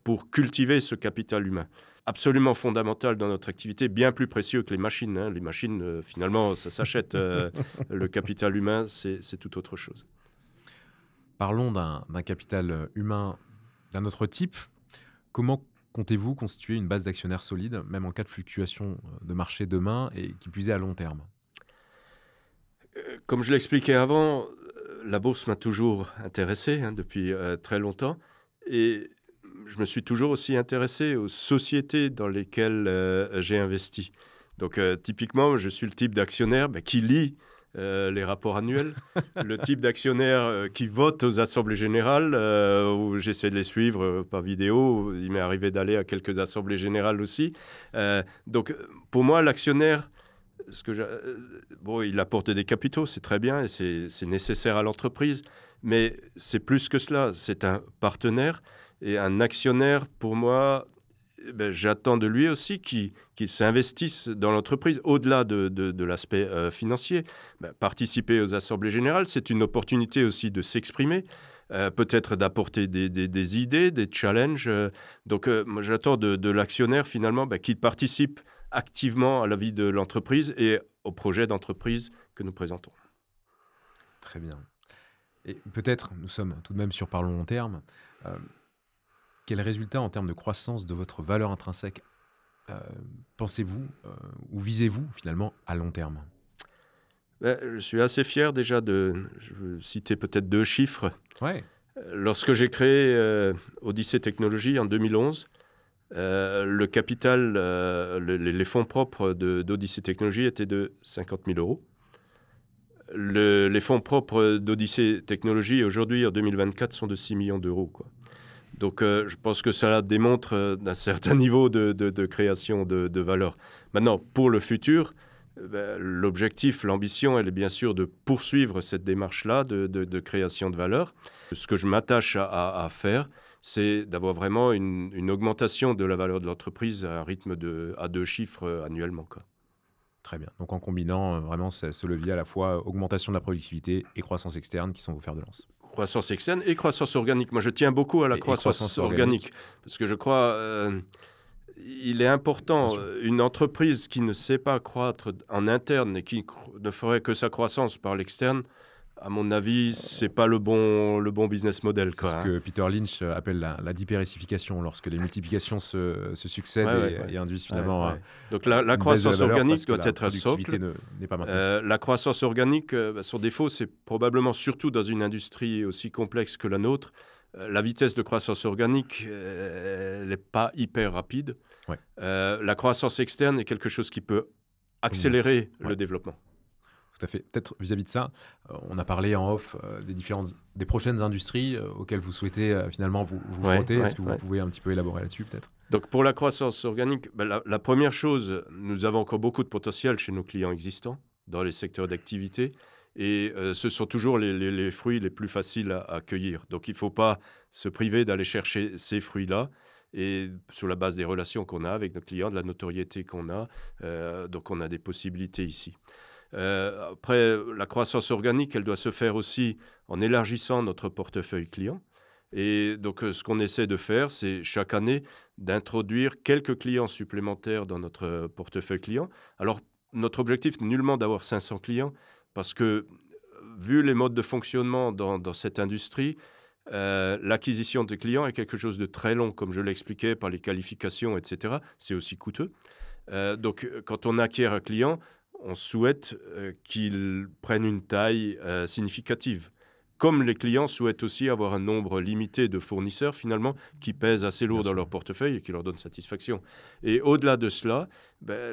pour cultiver ce capital humain. Absolument fondamental dans notre activité, bien plus précieux que les machines, hein. Les machines, finalement, ça s'achète. Le capital humain, c'est tout autre chose. Parlons d'un capital humain d'un autre type. Comment comptez-vous constituer une base d'actionnaires solide, même en cas de fluctuation de marché demain et qui plus est à long terme? Comme je l'expliquais avant, la bourse m'a toujours intéressé, hein, depuis très longtemps. Et je me suis toujours aussi intéressé aux sociétés dans lesquelles j'ai investi. Donc, typiquement, je suis le type d'actionnaire qui lit les rapports annuels, le type d'actionnaire qui vote aux assemblées générales, où j'essaie de les suivre par vidéo. Il m'est arrivé d'aller à quelques assemblées générales aussi. Donc, pour moi, l'actionnaire, bon, il apporte des capitaux, c'est très bien et c'est nécessaire à l'entreprise, mais c'est plus que cela. C'est un partenaire et un actionnaire, pour moi, j'attends de lui aussi qu'il s'investisse dans l'entreprise au-delà de l'aspect financier. Participer aux assemblées générales, c'est une opportunité aussi de s'exprimer, peut-être d'apporter des idées, des challenges. Donc, moi, j'attends de l'actionnaire, finalement, qu'il participe activement à la vie de l'entreprise et au projet d'entreprise que nous présentons. Très bien. Et peut-être, nous sommes tout de même sur Parlons long terme, quel résultat en termes de croissance de votre valeur intrinsèque pensez-vous ou visez-vous finalement à long terme? Je suis assez fier déjà je veux citer peut-être 2 chiffres. Ouais, Lorsque j'ai créé Odyssée Technologies en 2011, le capital, les fonds propres d'Odyssée Technologies étaient de 50 000 euros. Les fonds propres d'Odyssée Technologies aujourd'hui, en 2024, sont de 6 millions d'euros, quoi. Donc, je pense que cela démontre d'un certain niveau de création de valeur. Maintenant, pour le futur, l'objectif, l'ambition, elle est bien sûr de poursuivre cette démarche-là de création de valeur. Ce que je m'attache à faire, c'est d'avoir vraiment une augmentation de la valeur de l'entreprise à un rythme à 2 chiffres annuellement, quoi. très bien. Donc en combinant vraiment ce levier à la fois augmentation de la productivité et croissance externe qui sont vos fers de lance. Croissance externe et croissance organique. Moi, je tiens beaucoup à la Et croissance organique parce que je crois il est important. Une entreprise qui ne sait pas croître en interne et qui ne ferait que sa croissance par l'externe, à mon avis, c'est pas le bon business model, C'est quoi, ce hein. que Peter Lynch appelle la dipérissification, lorsque les multiplications se succèdent et induisent finalement Ouais. Donc la une baisse de croissance la valeur parce organique que doit la être un productivité socle. n'est pas maintenue. La croissance organique, son défaut, c'est probablement surtout dans une industrie aussi complexe que la nôtre. La vitesse de croissance organique, elle n'est pas hyper rapide. Ouais. La croissance externe est quelque chose qui peut accélérer Ouais. le développement. Tout à fait. Peut-être vis-à-vis de ça, on a parlé en off des prochaines industries auxquelles vous souhaitez finalement vous frotter. Est-ce que vous pouvez un petit peu élaborer là-dessus peut-être? Donc pour la croissance organique, la première chose, nous avons encore beaucoup de potentiel chez nos clients existants dans les secteurs d'activité et ce sont toujours les fruits les plus faciles à cueillir. Donc il ne faut pas se priver d'aller chercher ces fruits-là et sur la base des relations qu'on a avec nos clients, de la notoriété qu'on a, donc on a des possibilités ici. Après, la croissance organique, elle doit se faire aussi en élargissant notre portefeuille client. Et donc, ce qu'on essaie de faire, c'est chaque année d'introduire quelques clients supplémentaires dans notre portefeuille client. Alors, notre objectif n'est nullement d'avoir 500 clients, parce que, vu les modes de fonctionnement dans cette industrie, l'acquisition de clients est quelque chose de très long, comme je l'expliquais, par les qualifications, etc. C'est aussi coûteux. Donc, quand on acquiert un client, on souhaite qu'il prenne une taille significative. comme les clients souhaitent aussi avoir un nombre limité de fournisseurs, finalement, qui pèsent assez Bien lourd dans sûr. leur portefeuille et qui leur donnent satisfaction. Et au-delà de cela,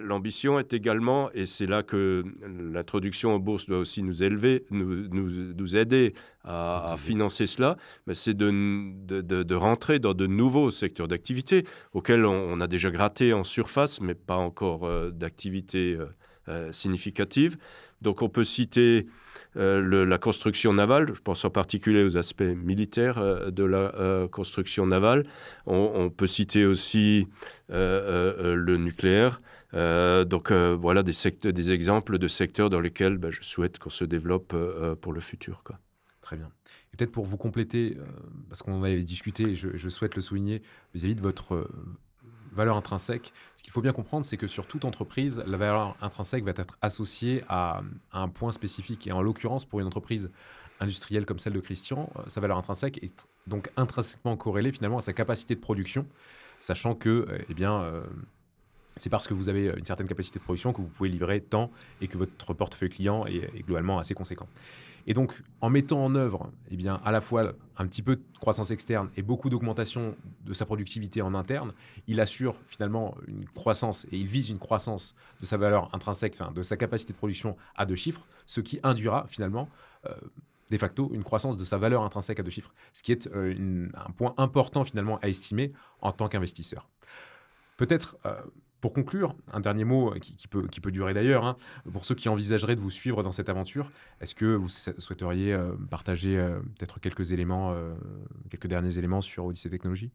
l'ambition est également, et c'est là que l'introduction en bourse doit aussi nous aider Avec à plaisir. financer cela, c'est de rentrer dans de nouveaux secteurs d'activité auxquels on a déjà gratté en surface, mais pas encore d'activité significative. Donc on peut citer la construction navale, je pense en particulier aux aspects militaires de la construction navale. On peut citer aussi le nucléaire. Voilà des exemples de secteurs dans lesquels je souhaite qu'on se développe pour le futur, quoi. Très bien. Et peut-être pour vous compléter, parce qu'on en avait discuté et je souhaite le souligner vis-à-vis de votre, valeur intrinsèque. Ce qu'il faut bien comprendre, c'est que sur toute entreprise, la valeur intrinsèque va être associée à un point spécifique et en l'occurrence, pour une entreprise industrielle comme celle de Christian, sa valeur intrinsèque est donc intrinsèquement corrélée finalement à sa capacité de production, sachant que, eh bien, c'est parce que vous avez une certaine capacité de production que vous pouvez livrer tant et que votre portefeuille client est globalement assez conséquent. Et donc, en mettant en œuvre, eh bien, à la fois un petit peu de croissance externe et beaucoup d'augmentation de sa productivité en interne, il assure finalement une croissance et il vise une croissance de sa valeur intrinsèque, enfin, de sa capacité de production à 2 chiffres, ce qui induira finalement, euh, de facto, une croissance de sa valeur intrinsèque à 2 chiffres, ce qui est un point important finalement à estimer en tant qu'investisseur. Peut-être, pour conclure, un dernier mot qui peut durer d'ailleurs, hein. Pour ceux qui envisageraient de vous suivre dans cette aventure, est-ce que vous souhaiteriez partager peut-être quelques éléments, quelques derniers éléments sur Odyssey Technologies?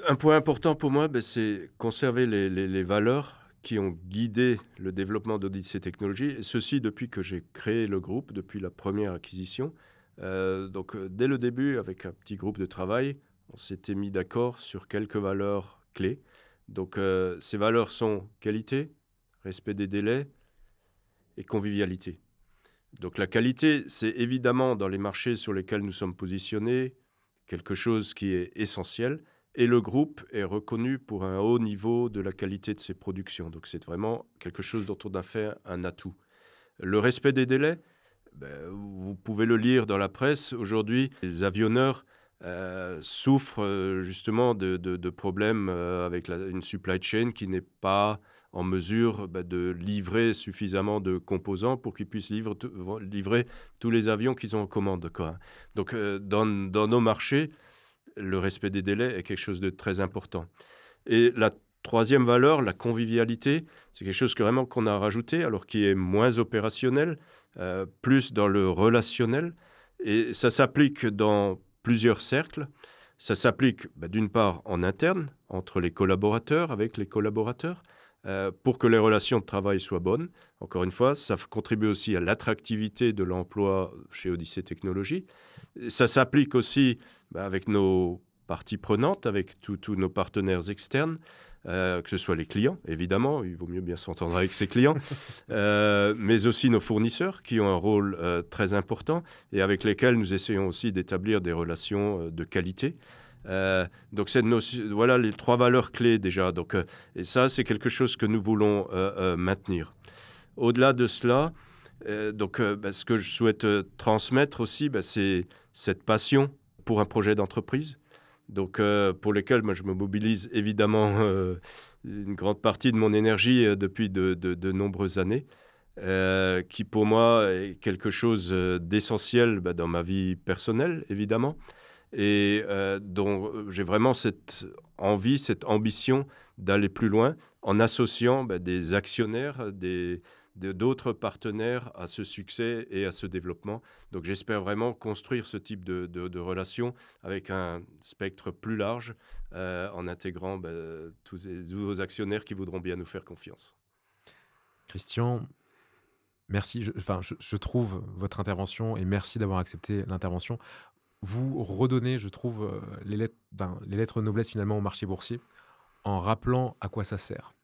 Un point important pour moi, c'est conserver les valeurs qui ont guidé le développement d'Odyssey Technologies, et ceci depuis que j'ai créé le groupe, depuis la première acquisition. Dès le début, avec un petit groupe de travail, on s'était mis d'accord sur quelques valeurs clés. Ces valeurs sont qualité, respect des délais et convivialité. Donc la qualité, c'est évidemment dans les marchés sur lesquels nous sommes positionnés, quelque chose qui est essentiel. Et le groupe est reconnu pour un haut niveau de la qualité de ses productions. Donc c'est vraiment quelque chose dont on a fait un atout. Le respect des délais, vous pouvez le lire dans la presse. Aujourd'hui, les avionneurs souffrent justement de problèmes avec une supply chain qui n'est pas en mesure de livrer suffisamment de composants pour qu'ils puissent livrer tous les avions qu'ils ont en commande, quoi. Donc, dans nos marchés, le respect des délais est quelque chose de très important. Et la troisième valeur, la convivialité, c'est quelque chose vraiment qu'on a rajouté, alors qui est moins opérationnel, plus dans le relationnel. Et ça s'applique dans plusieurs cercles. Ça s'applique d'une part en interne, entre les collaborateurs, avec les collaborateurs, pour que les relations de travail soient bonnes. Encore une fois, ça contribue aussi à l'attractivité de l'emploi chez Odyssey Technologies. Ça s'applique aussi avec nos parties prenantes, avec tous nos partenaires externes, que ce soit les clients, évidemment, il vaut mieux bien s'entendre avec ses clients, mais aussi nos fournisseurs qui ont un rôle très important et avec lesquels nous essayons aussi d'établir des relations de qualité. Voilà les 3 valeurs clés déjà. Et ça, c'est quelque chose que nous voulons maintenir. Au-delà de cela, ce que je souhaite transmettre aussi, c'est cette passion pour un projet d'entreprise. Pour lesquels je me mobilise évidemment une grande partie de mon énergie depuis de nombreuses années, qui pour moi est quelque chose d'essentiel dans ma vie personnelle, évidemment, et dont j'ai vraiment cette envie, cette ambition d'aller plus loin en associant des actionnaires, d'autres partenaires à ce succès et à ce développement. Donc j'espère vraiment construire ce type de relation avec un spectre plus large en intégrant tous les nouveaux actionnaires qui voudront bien nous faire confiance. Christian, merci. Je trouve votre intervention et merci d'avoir accepté l'intervention. Vous redonnez, je trouve, les lettres de noblesse finalement au marché boursier en rappelant à quoi ça sert.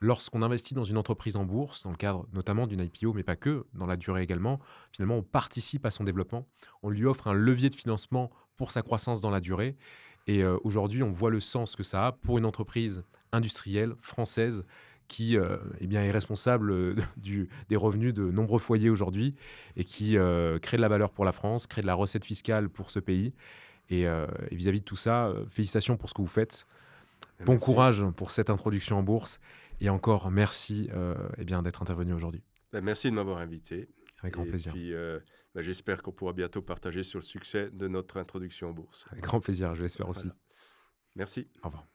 Lorsqu'on investit dans une entreprise en bourse, dans le cadre notamment d'une IPO, mais pas que, dans la durée également, finalement, on participe à son développement. On lui offre un levier de financement pour sa croissance dans la durée. Et aujourd'hui, on voit le sens que ça a pour une entreprise industrielle française qui eh bien, est responsable des revenus de nombreux foyers aujourd'hui et qui crée de la valeur pour la France, crée de la recette fiscale pour ce pays. Et vis-à-vis de tout ça, félicitations pour ce que vous faites. Bon Merci. courage pour cette introduction en bourse. Et encore, merci eh bien, d'être intervenu aujourd'hui. Merci de m'avoir invité. Avec grand Et plaisir. puis, j'espère qu'on pourra bientôt partager sur le succès de notre introduction en bourse. Avec grand plaisir, je l'espère aussi. Voilà. Merci. Au revoir.